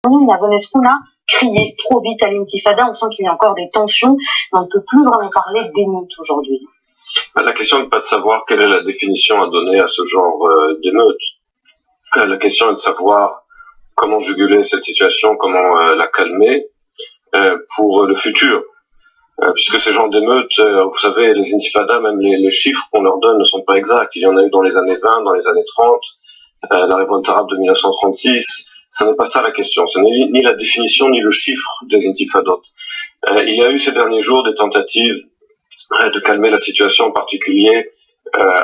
Navon, est-ce qu'on a crié trop vite à l'intifada? On sent qu'il y a encore des tensions, mais on ne peut plus vraiment parler d'émeute aujourd'hui. La question n'est pas de savoir quelle est la définition à donner à ce genre d'émeute. La question est de savoir comment juguler cette situation, comment la calmer pour le futur. Puisque ces genres d'émeutes, vous savez, les intifadas, même les chiffres qu'on leur donne ne sont pas exacts. Il y en a eu dans les années 20, dans les années 30, la révolte arabe de 1936. Ce n'est pas ça la question. Ce n'est ni la définition ni le chiffre des intifadot. Il y a eu ces derniers jours des tentatives de calmer la situation, en particulier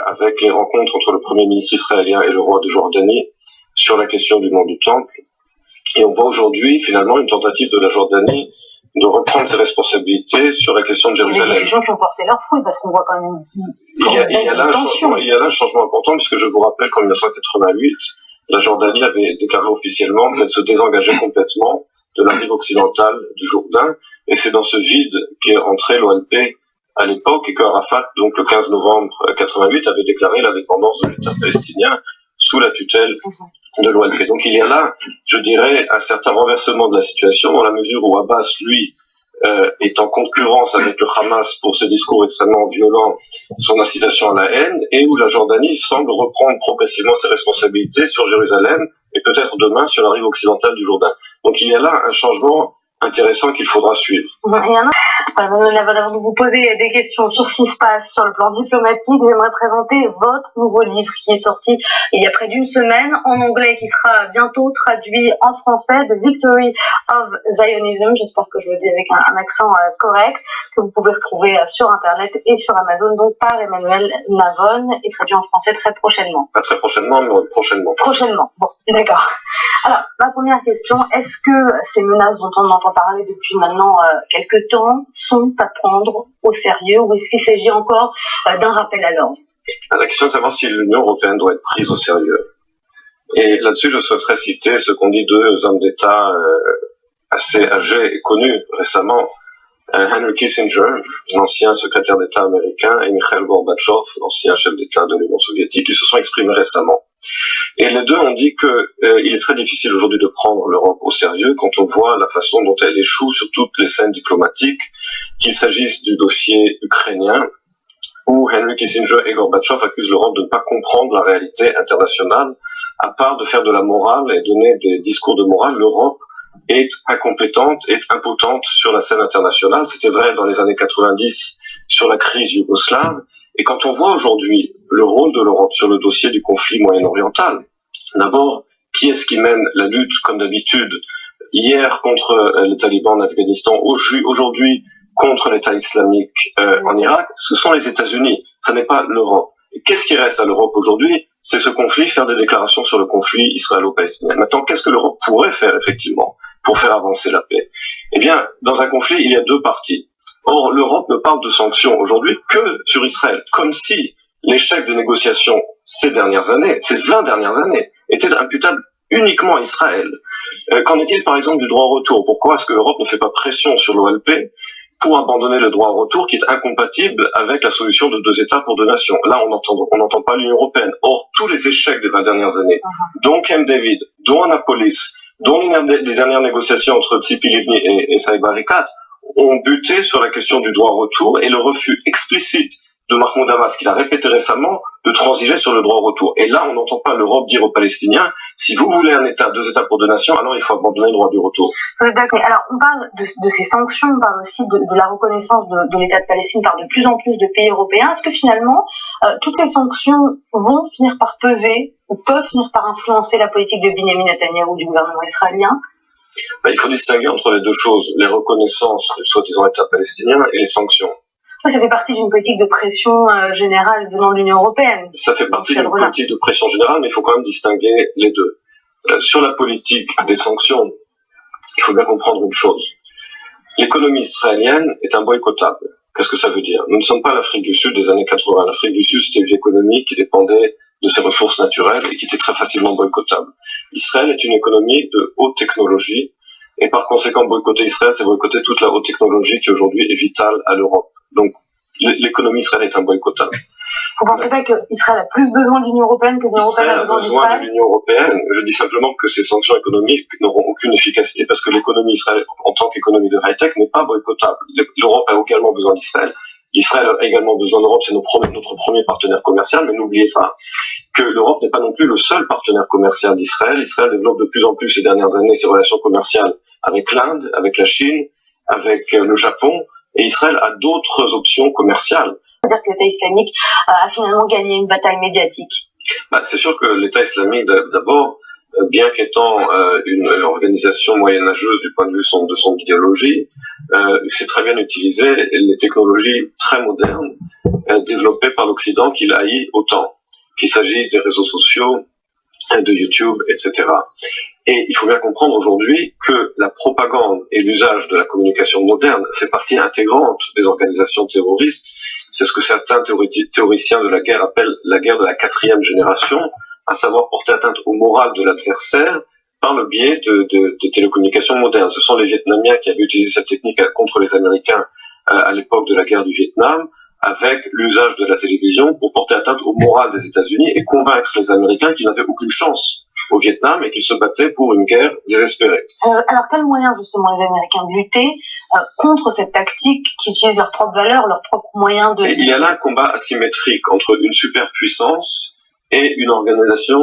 avec les rencontres entre le premier ministre israélien et le roi de Jordanie sur la question du nom du temple. Et on voit aujourd'hui, finalement, une tentative de la Jordanie de reprendre ses responsabilités sur la question de Jérusalem. Des discussions qui ont porté leurs fruits, parce qu'on voit quand même il y a là un changement important, puisque je vous rappelle qu'en 1988, la Jordanie avait déclaré officiellement qu'elle se désengageait complètement de la rive occidentale du Jourdain, et c'est dans ce vide qu'est rentré l'OLP à l'époque, et qu'Arafat, donc le 15 novembre 88, avait déclaré l'indépendance de l'État palestinien sous la tutelle de l'OLP. Donc il y a là, je dirais, un certain renversement de la situation, dans la mesure où Abbas, lui, est en concurrence avec le Hamas pour ses discours extrêmement violents, son incitation à la haine, et où la Jordanie semble reprendre progressivement ses responsabilités sur Jérusalem, et peut-être demain sur la rive occidentale du Jourdain. Donc il y a là un changement intéressant qu'il faudra suivre. Avant de vous poser des questions sur ce qui se passe sur le plan diplomatique, j'aimerais présenter votre nouveau livre qui est sorti il y a près d'une semaine en anglais, qui sera bientôt traduit en français, The Victory of Zionism, j'espère que je le dis avec un accent correct, que vous pouvez retrouver sur Internet et sur Amazon, donc par Emmanuel Navon, et traduit en français très prochainement. Pas très prochainement, mais prochainement. Prochainement, bon, d'accord. Alors, ma première question, est-ce que ces menaces dont on entend parler depuis maintenant quelques temps sont à prendre au sérieux, ou est-ce qu'il s'agit encore d'un rappel à l'ordre? La question est de savoir si l'Union européenne doit être prise au sérieux. Et là-dessus, je souhaiterais citer ce qu'ont dit deux hommes d'État assez âgés et connus récemment, Henry Kissinger, l'ancien secrétaire d'État américain, et Mikhail Gorbatchev, l'ancien chef d'État de l'Union soviétique, qui se sont exprimés récemment. Et les deux ont dit qu'il est très difficile aujourd'hui de prendre l'Europe au sérieux quand on voit la façon dont elle échoue sur toutes les scènes diplomatiques, qu'il s'agisse du dossier ukrainien, où Henry Kissinger et Gorbatchev accusent l'Europe de ne pas comprendre la réalité internationale. À part de faire de la morale et donner des discours de morale, l'Europe est incompétente, est impotente sur la scène internationale. C'était vrai dans les années 90 sur la crise yougoslave. Et quand on voit aujourd'hui le rôle de l'Europe sur le dossier du conflit moyen-oriental, d'abord, qui est-ce qui mène la lutte, comme d'habitude, hier contre les talibans en Afghanistan, aujourd'hui contre l'État islamique en Irak? Ce sont les États-Unis, ce n'est pas l'Europe. Et qu'est-ce qui reste à l'Europe aujourd'hui? C'est ce conflit, faire des déclarations sur le conflit israélo-palestinien. Maintenant, qu'est-ce que l'Europe pourrait faire effectivement pour faire avancer la paix? Eh bien, dans un conflit, il y a deux parties. Or, l'Europe ne parle de sanctions aujourd'hui que sur Israël, comme si l'échec des négociations ces 20 dernières années, était imputable uniquement à Israël. Qu'en est-il par exemple du droit au retour? Pourquoi est-ce que l'Europe ne fait pas pression sur l'OLP pour abandonner le droit au retour qui est incompatible avec la solution de 2 États pour 2 nations? Là, on n'entend pas l'Union européenne. Or, tous les échecs des 20 dernières années, dont Camp David, dont Annapolis, dont les dernières négociations entre Tzipi Livni et Saïb Arikat, ont buté sur la question du droit au retour et le refus explicite de Mahmoud Abbas, qu'il a répété récemment, de transiger sur le droit au retour. Et là, on n'entend pas l'Europe dire aux Palestiniens, si vous voulez un État, 2 États pour 2 nations, alors il faut abandonner le droit du retour. D'accord. Alors, on parle de ces sanctions, on parle aussi de la reconnaissance de l'État de Palestine par de plus en plus de pays européens. Est-ce que finalement, toutes ces sanctions vont finir par peser, ou peuvent finir par influencer la politique de Benyamin Netanyahou du gouvernement israélien? Il faut distinguer entre les deux choses, les reconnaissances du soi-disant État palestinien et les sanctions. Ça fait partie d'une politique de pression générale venant de l'Union européenne. Ça fait partie d'une politique de pression générale, mais il faut quand même distinguer les deux. Sur la politique des sanctions, il faut bien comprendre une chose. L'économie israélienne est imboycottable. Qu'est-ce que ça veut dire? Nous ne sommes pas l'Afrique du Sud des années 80. L'Afrique du Sud, c'était une économie qui dépendait de ses ressources naturelles et qui était très facilement boycottable. Israël est une économie de haute technologie, et par conséquent, boycotter Israël, c'est boycotter toute la haute technologie qui aujourd'hui est vitale à l'Europe. Donc, l'économie israélienne est imboycottable. Vous pensez pas qu'Israël a plus besoin de l'Union européenne que l'Union européenne a besoin d'Israël? Israël a besoin de l'Union européenne. Je dis simplement que ces sanctions économiques n'auront aucune efficacité parce que l'économie israélienne, en tant qu'économie de high-tech, n'est pas boycottable. L'Europe a également besoin d'Israël. Israël a également besoin de l'Europe, c'est notre premier partenaire commercial, mais n'oubliez pas que l'Europe n'est pas non plus le seul partenaire commercial d'Israël. Israël développe de plus en plus ces dernières années ses relations commerciales avec l'Inde, avec la Chine, avec le Japon, et Israël a d'autres options commerciales. C'est-à-dire que l'État islamique a finalement gagné une bataille médiatique. C'est sûr que l'État islamique, d'abord, bien qu'étant une organisation moyenâgeuse du point de vue de son idéologie, sait très bien utiliser les technologies très modernes développées par l'Occident qu'il haït autant, qu'il s'agit des réseaux sociaux, de YouTube, etc. Et il faut bien comprendre aujourd'hui que la propagande et l'usage de la communication moderne fait partie intégrante des organisations terroristes. C'est ce que certains théoriciens de la guerre appellent la guerre de la 4e génération, à savoir porter atteinte au moral de l'adversaire par le biais de télécommunications modernes. Ce sont les Vietnamiens qui avaient utilisé cette technique contre les Américains à l'époque de la guerre du Vietnam, avec l'usage de la télévision pour porter atteinte au moral des États-Unis et convaincre les Américains qu'ils n'avaient aucune chance au Vietnam et qu'ils se battaient pour une guerre désespérée. Alors quels moyens justement les Américains de lutter contre cette tactique qui utilise leurs propres valeurs, leurs propres moyens de... Il y a là un combat asymétrique entre une superpuissance et une organisation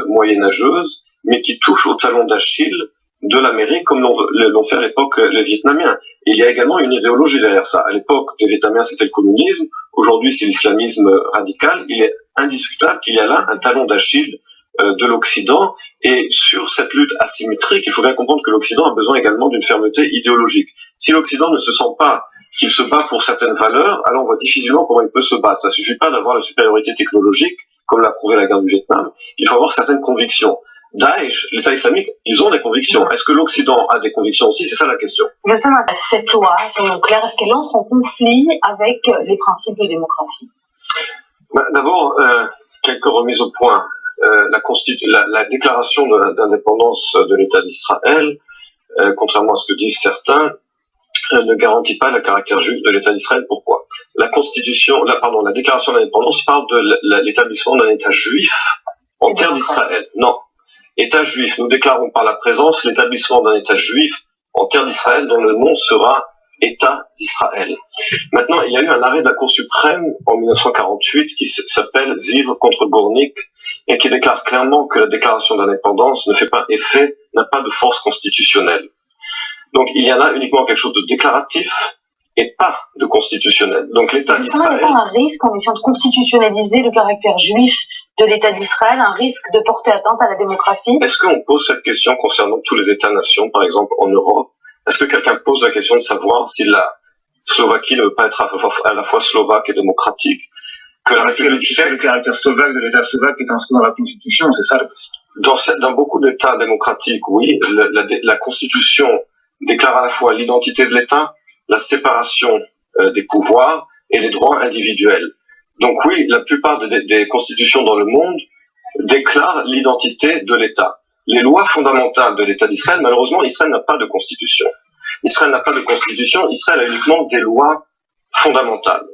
moyenâgeuse, mais qui touche au talon d'Achille de l'Amérique, comme l'ont fait à l'époque les Vietnamiens. Et il y a également une idéologie derrière ça. À l'époque des Vietnamiens, c'était le communisme. Aujourd'hui, c'est l'islamisme radical. Il est indiscutable qu'il y a là un talon d'Achille de l'Occident. Et sur cette lutte asymétrique, il faut bien comprendre que l'Occident a besoin également d'une fermeté idéologique. Si l'Occident ne se sent pas qu'il se bat pour certaines valeurs, alors on voit difficilement comment il peut se battre. Ça suffit pas d'avoir la supériorité technologique, comme l'a prouvé la guerre du Vietnam. Il faut avoir certaines convictions. Daesh, l'État islamique, ils ont des convictions. Est-ce que l'Occident a des convictions aussi? C'est ça la question. Justement, cette loi sur le nucléaire, est-ce qu'elle entre en conflit avec les principes de démocratie? D'abord, quelques remises au point. La déclaration d'indépendance de l'État d'Israël, contrairement à ce que disent certains, ne garantit pas le caractère juif de l'État d'Israël. Pourquoi? La déclaration d'indépendance parle de l'établissement d'un État juif en terre d'Israël. Non. État juif, nous déclarons par la présence l'établissement d'un État juif en terre d'Israël dont le nom sera État d'Israël. Maintenant, il y a eu un arrêt de la Cour suprême en 1948 qui s'appelle Ziv contre Gornik et qui déclare clairement que la déclaration d'indépendance ne fait pas effet, n'a pas de force constitutionnelle. Donc il y en a uniquement quelque chose de déclaratif et pas de constitutionnel. Donc l'État d'Israël... Il y a un risque en essayant de constitutionnaliser le caractère juif de l'État d'Israël, un risque de porter atteinte à la démocratie? Est-ce qu'on pose cette question concernant tous les États-nations, par exemple en Europe? Est-ce que quelqu'un pose la question de savoir si la Slovaquie ne veut pas être à la fois slovaque et démocratique? Que la République tchèque, le caractère slovaque de l'État slovaque est inscrit dans la Constitution, c'est ça la question. Dans beaucoup d'États démocratiques, oui, la Constitution déclare à la fois l'identité de l'État, la séparation des pouvoirs et les droits individuels. Donc oui, la plupart des constitutions dans le monde déclarent l'identité de l'État. Les lois fondamentales de l'État d'Israël, malheureusement, Israël n'a pas de constitution. Israël n'a pas de constitution, Israël a uniquement des lois fondamentales.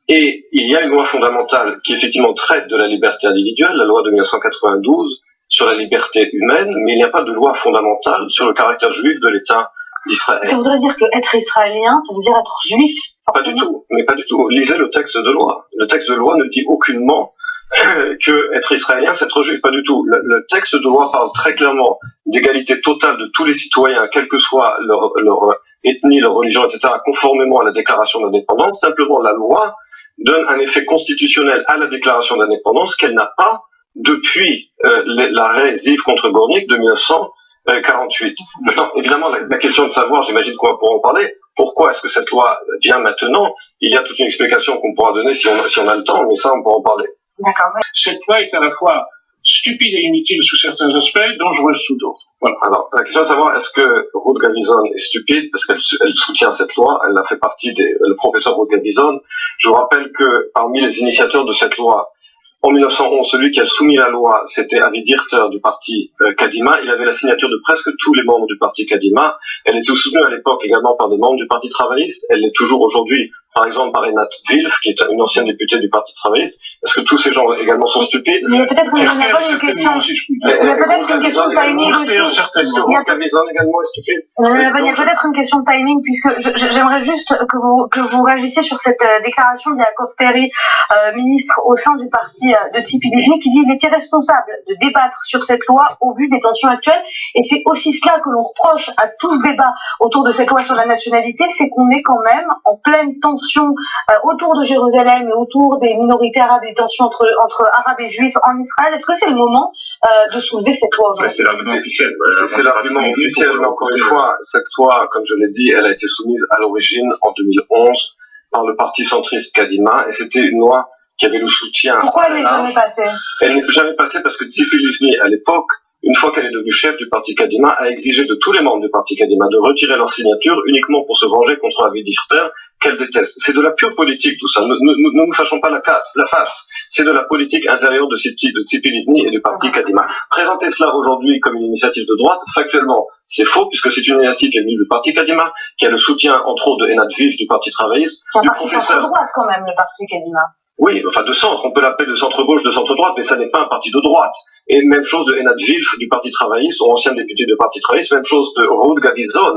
Et il y a une loi fondamentale qui effectivement traite de la liberté individuelle, la loi de 1992 sur la liberté humaine, mais il n'y a pas de loi fondamentale sur le caractère juif de l'État d'Israël. Ça voudrait dire que être israélien, ça veut dire être juif? Pas du tout, mais pas du tout. Lisez le texte de loi. Le texte de loi ne dit aucunement que être israélien, c'est être juif, pas du tout. Le texte de loi parle très clairement d'égalité totale de tous les citoyens, quelle que soit leur ethnie, leur religion, etc., conformément à la déclaration d'indépendance. Simplement, la loi donne un effet constitutionnel à la déclaration d'indépendance qu'elle n'a pas depuis l'arrêt Ziv contre Gornik de 1948. Maintenant, évidemment, la question de savoir, j'imagine qu'on pourra en parler, pourquoi est-ce que cette loi vient maintenant? Il y a toute une explication qu'on pourra donner si on a le temps, mais ça, on pourra en parler. D'accord. Cette loi est à la fois stupide et inutile sous certains aspects, dangereuse sous d'autres. Voilà. Alors, la question de savoir est-ce que Ruth Gavison est stupide parce qu'elle soutient cette loi, elle a fait partie le professeur Ruth Gavison. Je vous rappelle que parmi les initiateurs de cette loi, en 1911, celui qui a soumis la loi, c'était Avi Dirter du parti Kadima. Il avait la signature de presque tous les membres du parti Kadima. Elle était soutenue à l'époque également par des membres du parti travailliste. Elle l'est toujours aujourd'hui par exemple par Einat Wilf, qui est une ancienne députée du Parti travailliste. Est-ce que tous ces gens également sont stupides? Mais il y a peut-être une question. Si je puis Il y a peut-être une question de timing aussi. Est-ce que Ruth Gavison également est stupide? Il y a peut-être une question de timing, puisque j'aimerais juste que vous réagissiez sur cette déclaration de Yaakov Perry, ministre au sein du parti de Tzipi Livni, qui dit qu'il est irresponsable de débattre sur cette loi au vu des tensions actuelles. Et c'est aussi cela que l'on reproche à tout ce débat autour de cette loi sur la nationalité, c'est qu'on est quand même en pleine tension autour de Jérusalem et autour des minorités arabes, des tensions entre arabes et juifs en Israël. Est-ce que c'est le moment de soulever cette loi aujourd'hui? C'est l'argument officiel. C'est l'argument officiel, mais encore une fois, cette loi, comme je l'ai dit, elle a été soumise à l'origine en 2011 par le parti centriste Kadima, et c'était une loi qui avait le soutien. Pourquoi elle n'est jamais passée? Elle n'est jamais passée parce que Tzipi Livni, à l'époque, une fois qu'elle est devenue chef du parti Kadima, a exigé de tous les membres du parti Kadima de retirer leur signature uniquement pour se venger contre Avi Dichter, qu'elle déteste. C'est de la pure politique tout ça. Ne nous fâchons pas la face. C'est de la politique intérieure de Tzipi Livni et du parti Kadima. Présenter cela aujourd'hui comme une initiative de droite, factuellement, c'est faux, puisque c'est une initiative qui est venue du parti Kadima, qui a le soutien, entre autres, de Einat Wilf du parti travailliste, du professeur. C'est un parti centre-droite quand même, le parti Kadima. Oui, enfin de centre, on peut l'appeler de centre-gauche, de centre-droite, mais ça n'est pas un parti de droite. Et même chose de Einat Wilf du Parti travailliste, ou ancien député du Parti travailliste, même chose de Ruth Gavison,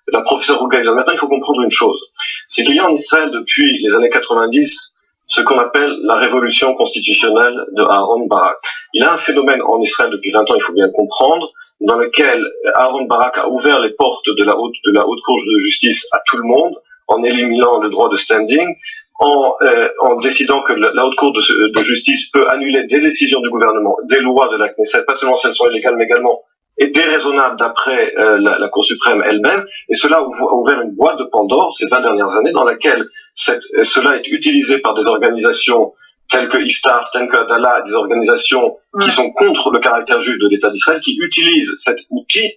la professeure Ruth Gavison. Maintenant, il faut comprendre une chose, c'est qu'il y a en Israël depuis les années 90 ce qu'on appelle la révolution constitutionnelle de Aaron Barak. Il y a un phénomène en Israël depuis 20 ans, il faut bien comprendre, dans lequel Aaron Barak a ouvert les portes de la haute cour de justice à tout le monde, en éliminant le droit de standing, en décidant que la haute cour de justice peut annuler des décisions du gouvernement, des lois de la Knesset, pas seulement si elles sont illégales, mais également et déraisonnables d'après la Cour suprême elle-même, et cela a ouvert une boîte de Pandore ces 20 dernières années dans laquelle cela est utilisé par des organisations telles que Iftar, telles que Adala, des organisations qui sont contre le caractère juif de l'État d'Israël, qui utilisent cet outil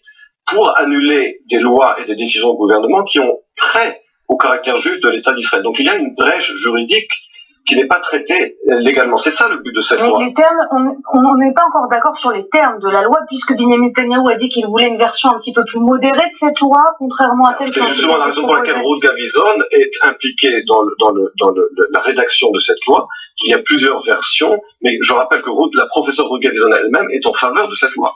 pour annuler des lois et des décisions du gouvernement qui ont trait au caractère juif de l'État d'Israël. Donc il y a une brèche juridique qui n'est pas traitée légalement. C'est ça le but de cette loi. Les termes, on n'est pas encore d'accord sur les termes de la loi, puisque Benjamin Netanyahu a dit qu'il voulait une version un petit peu plus modérée de cette loi, contrairement à celle qui a été proposée. C'est justement la raison pour laquelle Ruth Gavison est impliquée dans la rédaction de cette loi, qu'il y a plusieurs versions, mais je rappelle que la professeure Ruth Gavison elle-même est en faveur de cette loi.